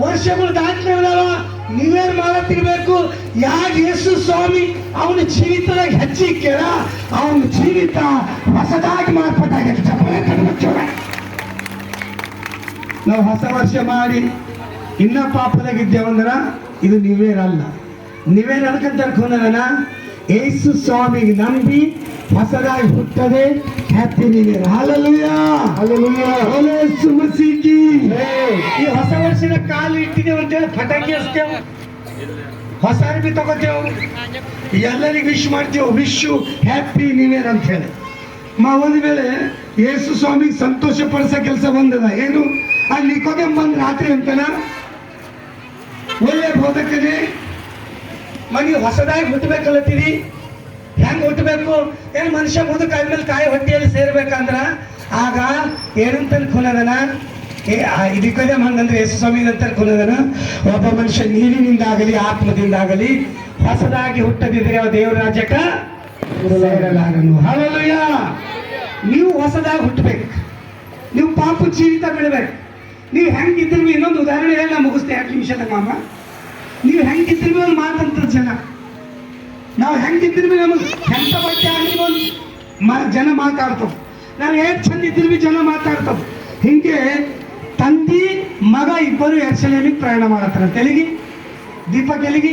ವರ್ಷಗಳು ದಾಟಿದಾವ ನೀವೇನ್ ಮಾಡತ್ತಿರ್ಬೇಕು. ಯಾಕೆ ಯೇಸು ಸ್ವಾಮಿ ಅವನ ಜೀವಿತದಾಗ ಹೆಚ್ಚಿ ಕೇಳ, ಅವನ ಜೀವಿತ ಹೊಸದಾಗಿ ಮಾರ್ಪಟ್ಟಾಗ ನಾವು ಹೊಸ ವರ್ಷ ಮಾಡಿ ಇನ್ನ ಪಾಪದಾಗಿದ್ದೇವಂದ್ರ ಇದು ನೀವೇನಲ್ಲ. ನೀವೇನ್ ಅನ್ಕಂತ ಯೇಸು ಸ್ವಾಮಿಗೆ ನಂಬಿ ಹೊಸದಾಗಿ ಹುಟ್ಟದೆ happy new year. Hallelujah hallelujah Yesu ಮಸೀಹಿ. ಈ ಹೊಸ ವರ್ಷದ ಕಾಲು ಇಟ್ಟಿದ್ದೇವೆ ಅಂತೇಳಿ ಪಟಾಕಿ ಹಚ್ತೇವೆ, ಹೊಸ ಅರ್ಬಿ ತಗೋತೇವೆ, ಎಲ್ಲರಿಗೂ ವಿಶ್ ಮಾಡ್ತೇವೆ, ವಿಶ್ ಹ್ಯಾಪಿ ನ್ಯೂ ಇಯರ್ ಅಂತ ಹೇಳಿ. ಒಂದು ವೇಳೆ ಯೇಸು ಸ್ವಾಮಿಗೆ ಸಂತೋಷ ಪಡಿಸೋ ಕೆಲಸ ಬಂದದ ಏನು, ಅಲ್ಲಿ ನಿಕೋದೇಮ್ ಬಂದ್ ರಾತ್ರಿ ಅಂತನ ಒಳ್ಳೆ ಬೋಧಕನೇ ಮನಿ ಹೊಸದಾಗಿ ಹುಟ್ಟಬೇಕಲ್ಲತ್ತೀರಿ, ಹೆಂಗ್ ಹುಟ್ಟಬೇಕು? ಏನ್ ಮನುಷ್ಯ ಮುದುಕ ಆದ್ಮೇಲೆ ಕಾಯಿ ಹೊಟ್ಟೆಯಲ್ಲಿ ಸೇರ್ಬೇಕಂದ್ರ ಆಗ ಏನಂತ ಕುಲದನ ಇದಕ್ಕೋದೇಮ್ ಹಂಗಂದ್ರೆ ಯೇಸು ಸ್ವಾಮಿ ಅಂತ ಕುಲದನ. ಒಬ್ಬ ಮನುಷ್ಯ ನೀರಿನಿಂದಾಗಲಿ ಆತ್ಮದಿಂದಾಗಲಿ ಹೊಸದಾಗಿ ಹುಟ್ಟದಿದ್ರೆ ಅವ ದೇವರ ರಾಜ್ಯಕ್ಕ ಸೇರಲಾರನು. ಹಲ್ಲೆಲೂಯಾ. ನೀವು ಹೊಸದಾಗಿ ಹುಟ್ಟಬೇಕು, ನೀವು ಪಾಪ ಜೀವಿತ ಬಿಡಬೇಕು. ನೀವು ಹೆಂಗಿದ್ರು ಇನ್ನೊಂದು ಉದಾಹರಣೆ ಹೇಳಿ ನಾ ಮುಗಿಸ್ತೇ 2 ನಿಮಿಷದ ಮಾಮ. ನೀವು ಹೆಂಗಿದ್ರು ಒಂದು ಮಾತಂತ ಜನ, ನಾವು ಹೆಂಗಿದ್ರು ನಮಗೆ ಎಂತ ಬಟ್ಟೆ ಆಗಲಿ ಒಂದು ಜನ ಮಾತಾಡ್ತಾವ, ನಾವು ಹೇಗೆ ಚಂದ ಇದ್ರು ಜನ ಮಾತಾಡ್ತಾವ. ಹಿಂಗೆ ತಂದೆ ಮಗ ಇಬ್ಬರು ಯೆರೂಸಲೇಮಿಗೆ ಪ್ರಯಾಣ ಮಾಡತ್ತಾರ. ತೆಲಿಗಿ ದೀಪ ಕೆಲಿಗಿ